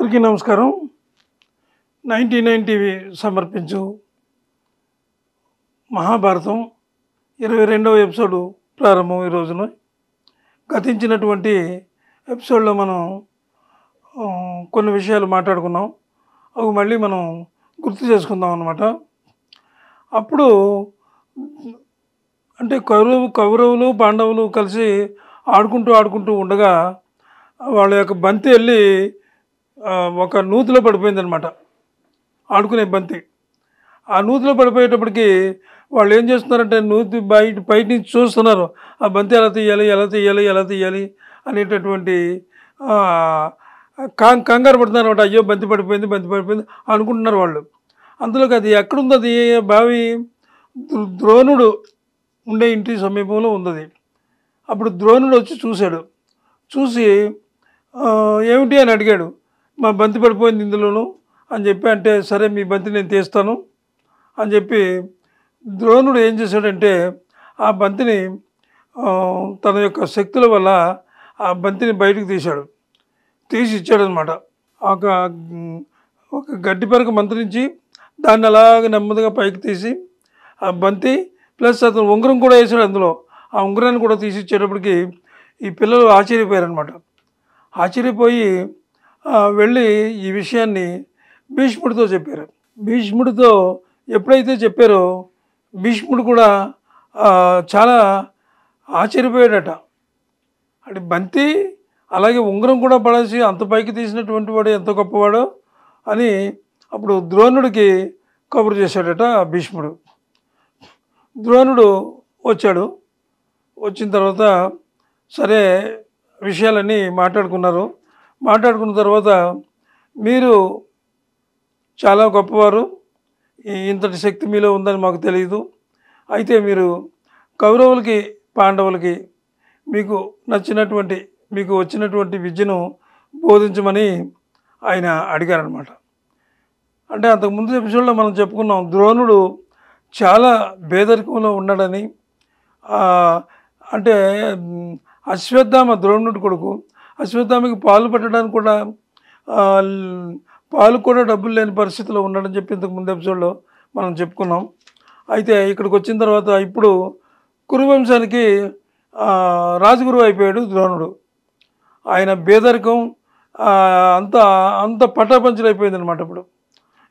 అందరికీ నమస్కారం. 99 టీవీ సమర్పించు మహాభారతం 22వ ఎపిసోడ్ ప్రారంభం. ఈ రోజున గతించినటువంటి ఎపిసోడ్లో మనం కొన్ని విషయాలు మాట్లాడుకున్నాం. అవి మళ్ళీ మనం గుర్తు చేసుకుందాం అన్నమాట. అప్పుడు అంటే కౌరవులు పాండవులు కలిసి ఆడుకుంటూ ఉండగా వాళ్ళ యొక్క బంతి వెళ్ళి ఒక నూతిలో పడిపోయిందనమాట. ఆడుకునే బంతి ఆ నూతిలో పడిపోయేటప్పటికి వాళ్ళు ఏం చేస్తున్నారంటే నూతి బయట నుంచి చూస్తున్నారు. ఆ బంతి ఎలా తీయాలి అనేటటువంటి కంగారు పడుతున్నారు అనమాట. అయ్యో బంతి పడిపోయింది అనుకుంటున్నారు వాళ్ళు. అందులోకి అది ఎక్కడుంది, అది బావి ద్రోణుడు ఉండే ఇంటి సమీపంలో ఉంది. అప్పుడు ద్రోణుడు వచ్చి చూసి ఏమిటి అని అడిగాడు. మా బంతి పడిపోయింది ఇందులోను అని చెప్పి అంటే, సరే మీ బంతి నేను తీస్తాను అని చెప్పి ద్రోణుడు ఏం చేశాడంటే ఆ బంతిని తన యొక్క శక్తుల వల్ల ఆ బంతిని బయటకు తీసి ఇచ్చాడనమాట. ఒక గడ్డి పరక మంత్రించి దాన్ని అలాగ నెమ్మదిగా పైకి తీసి ఆ బంతి ప్లస్ అతను ఉంగరం కూడా వేసాడు అందులో. ఆ ఉంగరాన్ని కూడా తీసి ఇచ్చేటప్పటికి ఈ పిల్లలు ఆశ్చర్యపోయారనమాట. ఆశ్చర్యపోయి వెళ్ళి ఈ విషయాన్ని భీష్ముడితో చెప్పారు. భీష్ముడితో ఎప్పుడైతే చెప్పారో భీష్ముడు కూడా చాలా ఆశ్చర్యపోయాడట. అంటే బంతి అలాగే ఉంగరం కూడా పడేసి అంత పైకి తీసినటువంటి వాడు ఎంత గొప్పవాడో అని అప్పుడు ద్రోణుడికి కబురు చేశాడట భీష్ముడు. ద్రోణుడు వచ్చిన తర్వాత సరే విషయాలన్నీ మాట్లాడుకున్న తర్వాత మీరు చాలా గొప్పవారు, ఇంతటి శక్తి మీలో ఉందని మాకు తెలియదు. అయితే మీరు కౌరవులకి పాండవులకి మీకు వచ్చినటువంటి విద్యను బోధించమని ఆయన అడిగారనమాట. అంటే అంతకుముందు ఎపిసోడ్లో మనం చెప్పుకున్నాం, ద్రోణుడు చాలా పేదరికంలో ఉన్నాడని. అంటే అశ్వత్థామ ద్రోణుడి కొడుకు. అశ్వత్థామకి పాలు పెట్టడానికి కూడా డబ్బులు లేని పరిస్థితిలో ఉన్నాడని చెప్పి ఇంతకు ముందు ఎపిసోడ్లో మనం చెప్పుకున్నాం. అయితే ఇక్కడికి వచ్చిన తర్వాత ఇప్పుడు కురువంశానికి రాజగురువు అయిపోయాడు ద్రోణుడు. ఆయన పేదరికం అంత పటాపంచలు అయిపోయింది అనమాట.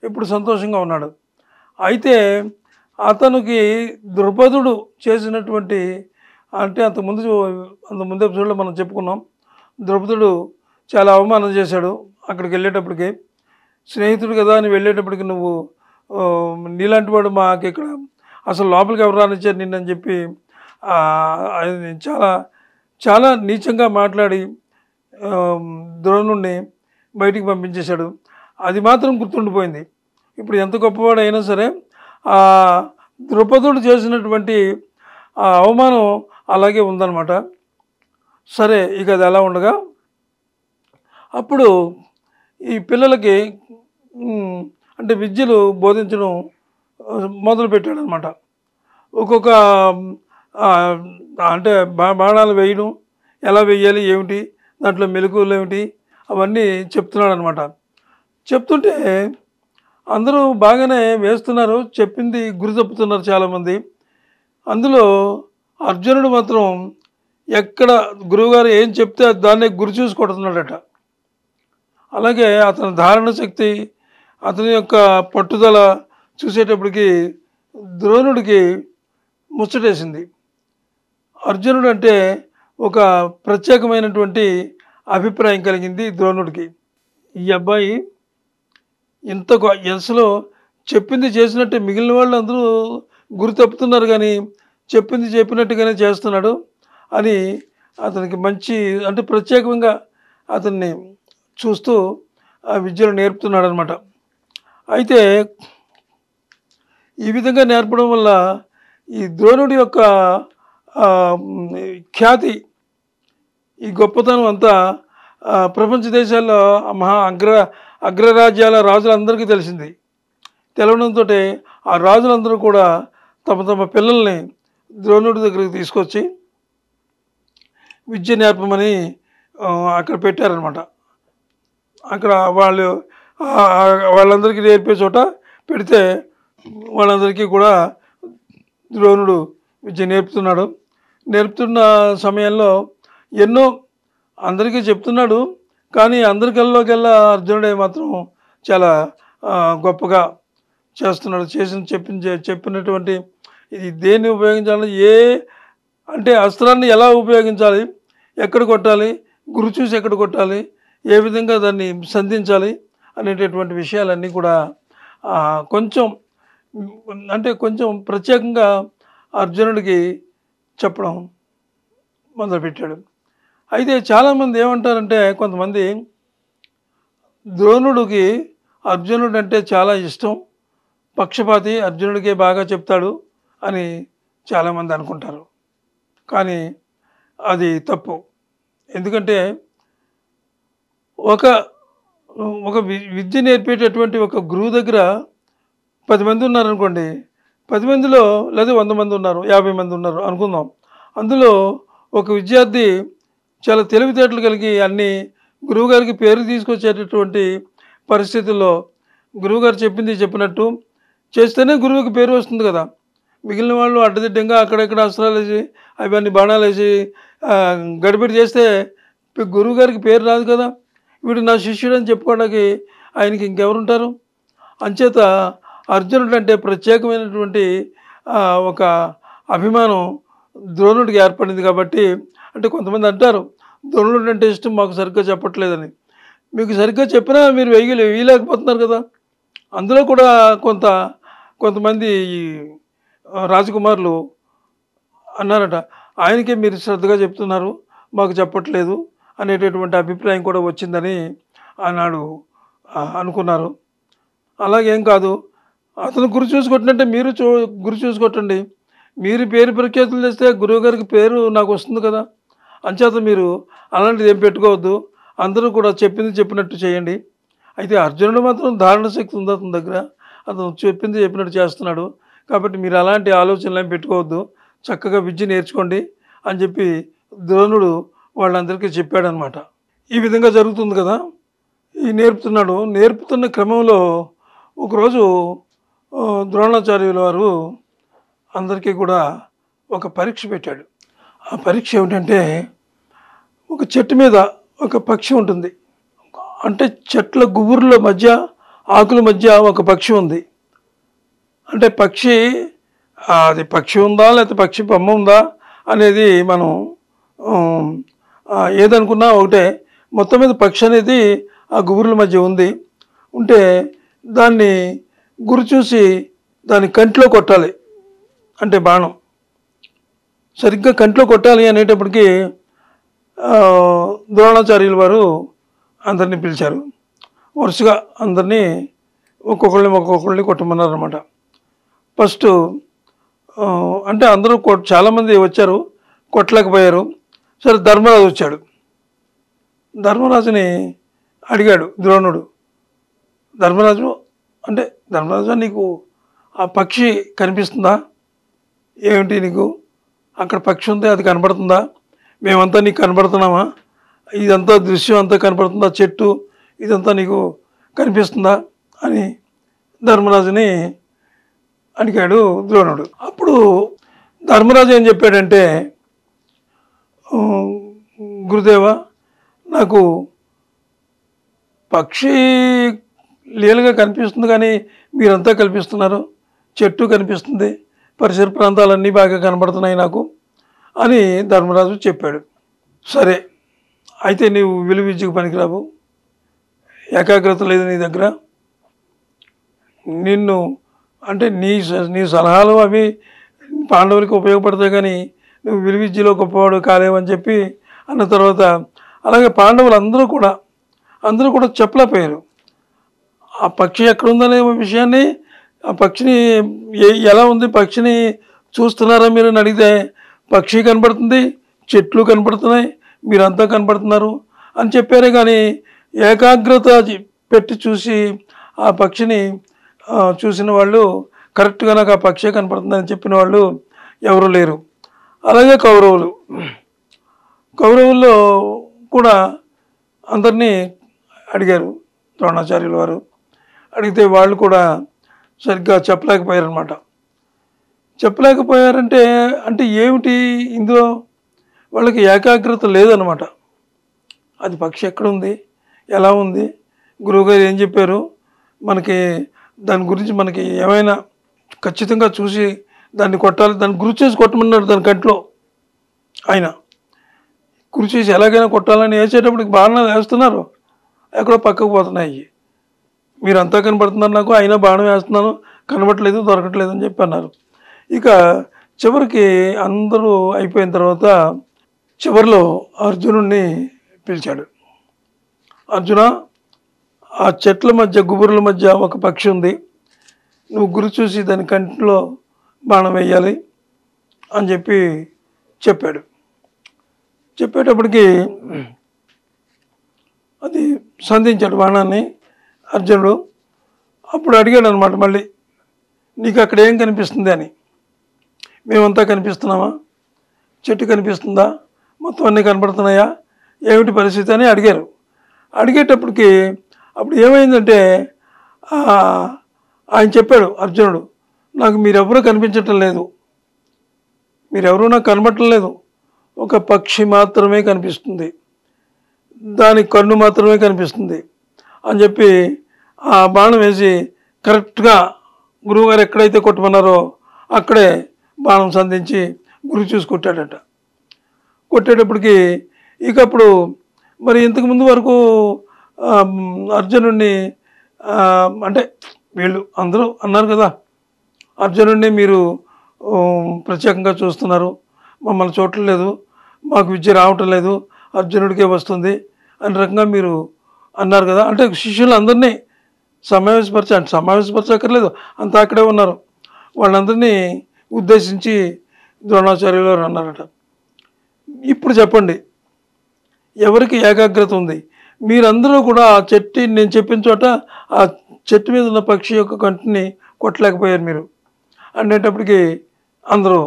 ఇప్పుడు సంతోషంగా ఉన్నాడు. అయితే అతనికి ద్రుపదుడు చేసినటువంటి అంటే అంతకుముందు ఎపిసోడ్లో మనం చెప్పుకున్నాం, ద్రుపదుడు చాలా అవమానం చేశాడు. అక్కడికి వెళ్ళేటప్పటికి స్నేహితుడు కదా అని వెళ్ళేటప్పటికి నువ్వు నీలాంటి వాడు మాకు ఇక్కడ అసలు లోపలికి ఎవరు రానిచ్చారు నిన్నని చెప్పి చాలా చాలా నీచంగా మాట్లాడి ద్రోణుడిని బయటికి పంపించేశాడు. అది మాత్రం గుర్తుండిపోయింది. ఇప్పుడు ఎంత గొప్పవాడు అయినా సరే ఆ ద్రుపదుడు చేసినటువంటి ఆ అవమానం అలాగే ఉందన్నమాట. సరే ఇక అది అలా ఉండగా అప్పుడు ఈ పిల్లలకి అంటే విద్యలు బోధించడం మొదలుపెట్టాడనమాట. ఒక్కొక్క అంటే బాణాలు వేయడం, ఎలా వేయాలి ఏమిటి, దాంట్లో మెలకువలు ఏమిటి అవన్నీ చెప్తున్నాడు అనమాట. చెప్తుంటే అందరూ బాగానే వేస్తున్నారు, చెప్పింది గురి తప్పుతున్నారు చాలామంది. అందులో అర్జునుడు మాత్రం ఎక్కడ గురువుగారు ఏం చెప్తే దాన్నే గురి చూసి కొడుతున్నాడట. అలాగే అతని ధారణ శక్తి, అతని యొక్క పట్టుదల చూసేటప్పటికి ద్రోణుడికి ముచ్చటేసింది. అర్జునుడు అంటే ఒక ప్రత్యేకమైనటువంటి అభిప్రాయం కలిగింది ద్రోణుడికి. ఈ అబ్బాయి ఇంత అసలు చెప్పింది చేసినట్టే మిగిలిన వాళ్ళు అందరూ గురి తప్పుతున్నారు, కానీ చెప్పింది చెప్పినట్టుగానే చేస్తున్నాడు అని అతనికి మంచి అంటే ప్రత్యేకంగా అతన్ని చూస్తూ ఆ విద్యను నేర్పుతున్నాడు అనమాట. అయితే ఈ విధంగా నేర్పడం వల్ల ఈ ద్రోణుడి యొక్క ఖ్యాతి, ఈ గొప్పతనం అంతా ప్రపంచ దేశాల్లో అగ్రరాజ్యాల రాజులందరికీ తెలిసింది. తెలవడంతో ఆ రాజులందరూ కూడా తమ పిల్లల్ని ద్రోణుడి దగ్గరికి తీసుకొచ్చి విద్య నేర్పమని అక్కడ పెట్టారనమాట. అక్కడ వాళ్ళందరికీ నేర్పే చోట పెడితే వాళ్ళందరికీ కూడా ద్రోణుడు విద్య నేర్పుతున్న సమయంలో ఎన్నో అందరికీ చెప్తున్నాడు. కానీ అందరికల్లోకెల్లా అర్జునుడే మాత్రం చాలా గొప్పగా చేస్తున్నాడు. చెప్పినటువంటి ఇది దేన్ని ఉపయోగించాలి, అంటే అస్త్రాన్ని ఎలా ఉపయోగించాలి, ఎక్కడ కొట్టాలి, గురి చూసి ఎక్కడ కొట్టాలి, ఏ విధంగా దాన్ని సంధించాలి అనేటటువంటి విషయాలన్నీ కూడా కొంచెం ప్రత్యేకంగా అర్జునుడికి చెప్పడం మొదలుపెట్టాడు. అయితే చాలామంది ఏమంటారంటే, కొంతమంది ద్రోణుడికి అర్జునుడు అంటే చాలా ఇష్టం, పక్షపాతి, అర్జునుడికే బాగా చెప్తాడు అని చాలామంది అనుకుంటారు. కానీ అది తప్పు. ఎందుకంటే ఒక విద్య నేర్పేటటువంటి ఒక గురువు దగ్గర 10 మంది ఉన్నారనుకోండి, 10 మందిలో లేదా 100 మంది ఉన్నారు, 50 మంది ఉన్నారు అనుకుందాం. అందులో ఒక విద్యార్థి చాలా తెలివితేటలు కలిగి అన్ని గురువుగారికి పేరు తీసుకొచ్చేటటువంటి పరిస్థితుల్లో గురువుగారు చెప్పినట్టు చేస్తేనే గురువుకి పేరు వస్తుంది కదా. మిగిలిన వాళ్ళు అడ్డదిడ్డంగా అక్కడెక్కడ అస్త్రాలు వేసి అవన్నీ బాణాలు వేసి గడిబిడి చేస్తే గురువుగారికి పేరు రాదు కదా. వీడు నా శిష్యుడు అని చెప్పుకోవడానికి ఆయనకి ఇంకెవరుంటారు? అంచేత అర్జునుడు అంటే ప్రత్యేకమైనటువంటి ఒక అభిమానం ద్రోణుడికి ఏర్పడింది. కాబట్టి అంటే కొంతమంది అంటారు ద్రోణుడు అంటే ఇష్టం, మాకు సరిగ్గా చెప్పట్లేదని. మీకు సరిగ్గా చెప్పినా మీరు వేయలేకపోతున్నారు కదా. అందులో కూడా కొంతమంది రాజకుమారులు అన్నారట, ఆయనకే మీరు శ్రద్ధగా చెప్తున్నారు, మాకు చెప్పట్లేదు అనేటటువంటి అభిప్రాయం కూడా వచ్చిందని ఆనాడు అనుకున్నారు. అలాగేం కాదు, అతను గురి చూసుకొట్టినట్టే మీరు గురి చూసుకొట్టండి. మీరు పేరు ప్రఖ్యాతులు తెస్తే గురువుగారికి పేరు నాకు వస్తుంది కదా. అంచేత మీరు అలాంటిది ఏం పెట్టుకోవద్దు, అందరూ కూడా చెప్పినట్టు చేయండి. అయితే అర్జునుడు మాత్రం ధారణ శక్తి ఉంది అతని దగ్గర, అతను చెప్పినట్టు చేస్తున్నాడు. కాబట్టి మీరు అలాంటి ఆలోచనలు ఏం పెట్టుకోవద్దు, చక్కగా విద్య నేర్చుకోండి అని చెప్పి ద్రోణుడు వాళ్ళందరికీ చెప్పాడనమాట. ఈ విధంగా జరుగుతుంది కదా. ఈ నేర్పుతున్న క్రమంలో ఒకరోజు ద్రోణాచార్యుల వారు అందరికీ కూడా ఒక పరీక్ష పెట్టాడు. ఆ పరీక్ష ఏమిటంటే, ఒక చెట్టు మీద ఒక పక్షి ఉంటుంది. అంటే చెట్ల గుబుర్ల మధ్య, ఆకుల మధ్య ఒక పక్షి ఉంది. అంటే అది పక్షి ఉందా లేకపోతే పక్షి బొమ్మ ఉందా అనేది మనం ఏదనుకున్నా ఒకటే. మొత్తం మీద పక్షి అనేది ఆ గుబుర్ల మధ్య ఉంటే దాన్ని గురి చూసి దాని కంట్లో కొట్టాలి. అంటే బాణం సరిగ్గా కంట్లో కొట్టాలి అనేటప్పటికీ ద్రోణాచార్యుల వారు అందరినీ పిలిచారు. వరుసగా అందరినీ ఒక్కొక్కరిని కొట్టమన్నారు అనమాట. ఫస్ట్ అంటే అందరూ చాలామంది వచ్చారు, కొట్టలేకపోయారు. సరే, ధర్మరాజు వచ్చాడు. ధర్మరాజుని అడిగాడు ద్రోణుడు, ధర్మరాజు నీకు ఆ పక్షి కనిపిస్తుందా? ఏమిటి నీకు అక్కడ పక్షి ఉంది, అది కనపడుతుందా? మేమంతా నీకు కనపడుతున్నామా? ఇదంతా దృశ్యం అంతా కనపడుతుందా? చెట్టు ఇదంతా నీకు కనిపిస్తుందా అని ధర్మరాజుని అడిగాడు ద్రోణుడు. అప్పుడు ధర్మరాజు ఏం చెప్పాడంటే, గురుదేవ, నాకు పక్షి లీలగా కనిపిస్తుంది, కానీ మీరంతా కల్పిస్తున్నారు. చెట్టు కనిపిస్తుంది, పరిసర ప్రాంతాలన్నీ బాగా కనబడుతున్నాయి నాకు అని ధర్మరాజు చెప్పాడు. సరే, అయితే నీవు విలువ విద్యకు పనికిరావు, ఏకాగ్రత లేదు నీ దగ్గర, నిన్ను అంటే నీ సలహాలు అవి పాండవులకి ఉపయోగపడతాయి, కానీ నువ్వు విలువ విద్యలో గొప్పవాడు కాలేవని చెప్పి అన్న తర్వాత, అలాగే పాండవులు అందరూ కూడా చెప్పలేకపోయారు. ఆ పక్షి ఎక్కడుందనే విషయాన్ని, ఆ పక్షిని ఎలా ఉంది, పక్షిని చూస్తున్నారా మీరు అని అడిగితే, పక్షి కనపడుతుంది, చెట్లు కనపడుతున్నాయి, మీరంతా కనపడుతున్నారు అని చెప్పారే. కానీ ఏకాగ్రత పెట్టి చూసి ఆ పక్షిని చూసిన వాళ్ళు, కరెక్ట్గా నాకు ఆ పక్షి కనపడుతుందని చెప్పిన వాళ్ళు ఎవరు లేరు. అలాగే కౌరవుల్లో కూడా అందరినీ అడిగారు ద్రోణాచార్యుల వారు. అడిగితే వాళ్ళు కూడా సరిగ్గా చెప్పలేకపోయారనమాట. చెప్పలేకపోయారంటే అంటే ఏమిటి ఇందులో వాళ్ళకి ఏకాగ్రత లేదనమాట. అది పక్షి ఎక్కడుంది, ఎలా ఉంది, గురువుగారు ఏం చెప్పారు, మనకి దాని గురించి మనకి ఏమైనా ఖచ్చితంగా చూసి దాన్ని కొట్టాలి, దాన్ని గురి చేసి కొట్టమన్నారు. దాని కంట్లో ఆయన గురి చేసి ఎలాగైనా కొట్టాలని వేసేటప్పటికి బాణాలు వేస్తున్నారు, ఎక్కడో పక్కకు పోతున్నాయి. మీరంతా కనబడుతున్నారు నాకు, అయినా బాణం వేస్తున్నాను, కనబడట్లేదు, దొరకట్లేదు అని చెప్పి అన్నారు. ఇక చివరికి అందరూ అయిపోయిన తర్వాత చివరిలో అర్జునుడిని పిలిచాడు. అర్జున, ఆ చెట్ల మధ్య గుబురుల మధ్య ఒక పక్షి ఉంది, నువ్వు గురి చూసి దాని కంటిలో బాణం వేయాలి అని చెప్పి చెప్పాడు. చెప్పేటప్పటికి అది సంధించాడు బాణాన్ని అర్జునుడు. అప్పుడు అడిగాడు అనమాట, మళ్ళీ నీకు అక్కడ ఏం కనిపిస్తుంది అని. మేమంతా కనిపిస్తున్నామా, చెట్టు కనిపిస్తుందా, మొత్తం అన్నీ కనబడుతున్నాయా, ఏమిటి పరిస్థితి అని అడిగారు. అడిగేటప్పటికి అప్పుడు ఏమైందంటే ఆయన చెప్పాడు అర్జునుడు, నాకు మీరెవరూ కనిపించటం లేదు, మీరెవరూ నాకు కనబడటం లేదు, ఒక పక్షి మాత్రమే కనిపిస్తుంది, దాని కన్ను మాత్రమే కనిపిస్తుంది అని చెప్పి ఆ బాణం వేసి కరెక్ట్గా గురువుగారు ఎక్కడైతే కొట్టమన్నారో అక్కడే బాణం సంధించి గురి చూసి కొట్టాడట. కొట్టేటప్పటికి ఇక అప్పుడు మరి ఇంతకుముందు వరకు అర్జునుడిని అంటే వీళ్ళు అందరూ అన్నారు కదా, అర్జునుడిని మీరు ప్రత్యేకంగా చూస్తున్నారు, మమ్మల్ని చూడలేదు, మాకు విద్య రావటం లేదు, అర్జునుడికే వస్తుంది అని రకంగా మీరు అన్నారు కదా. అంటే శిష్యులు అందరినీ సమావేశపరచక్కర్లేదు, అంతా అక్కడే ఉన్నారు. వాళ్ళందరినీ ఉద్దేశించి ద్రోణాచార్యులు వారు అన్నారట, ఇప్పుడు చెప్పండి ఎవరికి ఏకాగ్రత ఉంది, మీరందరూ కూడా ఆ చెట్టు నేను చెప్పిన చోట ఆ చెట్టు మీద ఉన్న పక్షి యొక్క కంటిని కొట్టలేకపోయారు మీరు అనేటప్పటికి అందరూ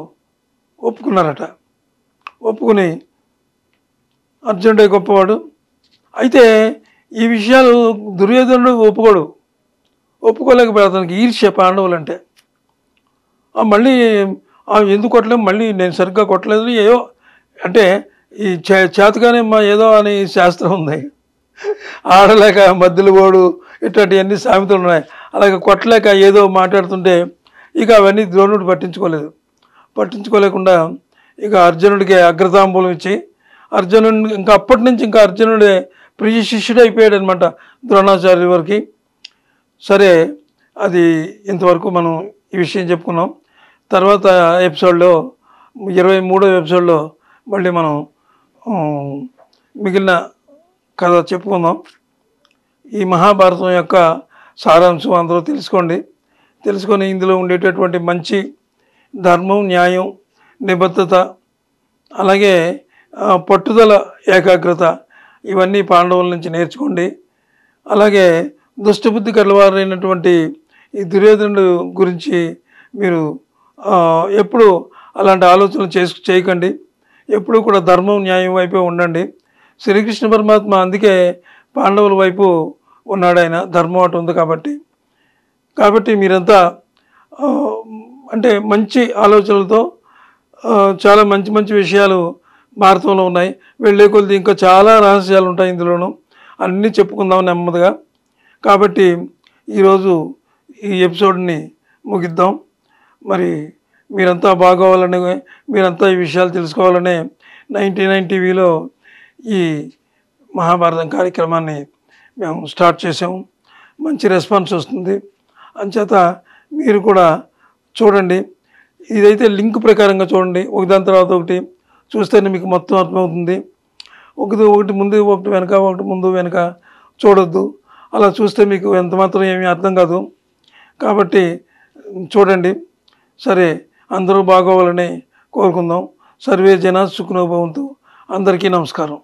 ఒప్పుకున్నారట. ఒప్పుకుని అర్జునుడే గొప్పవాడు. అయితే ఈ విషయాలు దుర్యోధనుడు ఒప్పుకోలేకపోయాడు. అతనికి ఈర్ష్య పాండవులంటే. మళ్ళీ ఎందుకు కొట్టలేము, మళ్ళీ నేను సరిగ్గా కొట్టలేదు, ఏదో అంటే ఈ చేతగానే ఏదో అని శాస్త్రం ఉంది, ఆడలేక మధ్యలో ఓడు, ఇట్లాంటివన్నీ సామెతలు ఉన్నాయి. అలాగే కొట్టలేక ఏదో మాట్లాడుతుంటే ఇక అవన్నీ ద్రోణుడు పట్టించుకోలేకుండా ఇక అర్జునుడికి అగ్రతాంబూలం ఇచ్చి అర్జునుడిని ఇంకా అప్పటి నుంచి ఇంకా అర్జునుడే ప్రియ శిష్యుడు అయిపోయాడు అనమాట ద్రోణాచార్యుల వారికి. సరే, అది ఇంతవరకు మనం ఈ విషయం చెప్పుకున్నాం. తర్వాత ఎపిసోడ్లో 23వ ఎపిసోడ్లో మళ్ళీ మనం మిగిలిన కథ చెప్పుకుందాం. ఈ మహాభారతం యొక్క సారాంశం అందరూ తెలుసుకొని ఇందులో ఉండేటటువంటి మంచి ధర్మం, న్యాయం, నిబద్ధత, అలాగే పట్టుదల, ఏకాగ్రత ఇవన్నీ పాండవుల నుంచి నేర్చుకోండి. అలాగే దుష్టబుద్ధి కలవారైనటువంటి ఈ దుర్యోధనుడు గురించి మీరు ఎప్పుడు అలాంటి ఆలోచనలు చేయకండి. ఎప్పుడూ కూడా ధర్మం, న్యాయం వైపే ఉండండి. శ్రీకృష్ణ పరమాత్మ అందుకే పాండవుల వైపు ఉన్నాడు, ఆయన ధర్మం అటు ఉంది కాబట్టి మీరంతా అంటే మంచి ఆలోచనలతో చాలా మంచి విషయాలు భారతంలో ఉన్నాయి. వెళ్ళే కొద్ది ఇంకా చాలా రహస్యాలు ఉంటాయి ఇందులోనూ, అన్నీ చెప్పుకుందాం నెమ్మదిగా. కాబట్టి ఈరోజు ఈ ఎపిసోడ్ని ముగిద్దాం. మరి మీరంతా బాగోవాలని, మీరంతా ఈ విషయాలు తెలుసుకోవాలని 99 టీవీలో ఈ మహాభారతం కార్యక్రమాన్ని మేము స్టార్ట్ చేసాము. మంచి రెస్పాన్స్ వస్తుంది. అంచేత మీరు కూడా చూడండి. ఇదైతే లింక్ ప్రకారంగా చూడండి, ఒకదాని తర్వాత ఒకటి చూస్తేనే మీకు మొత్తం అర్థమవుతుంది. ఒకటి ముందు ఒకటి వెనక, ఒకటి ముందు వెనక చూడొద్దు. అలా చూస్తే మీకు ఎంత మాత్రం ఏమీ అర్థం కాదు. కాబట్టి చూడండి. సరే, అందరూ బాగోవాలని కోరుకుందాం. సర్వే జనా సుఖినో భవంతు. అందరికీ నమస్కారం.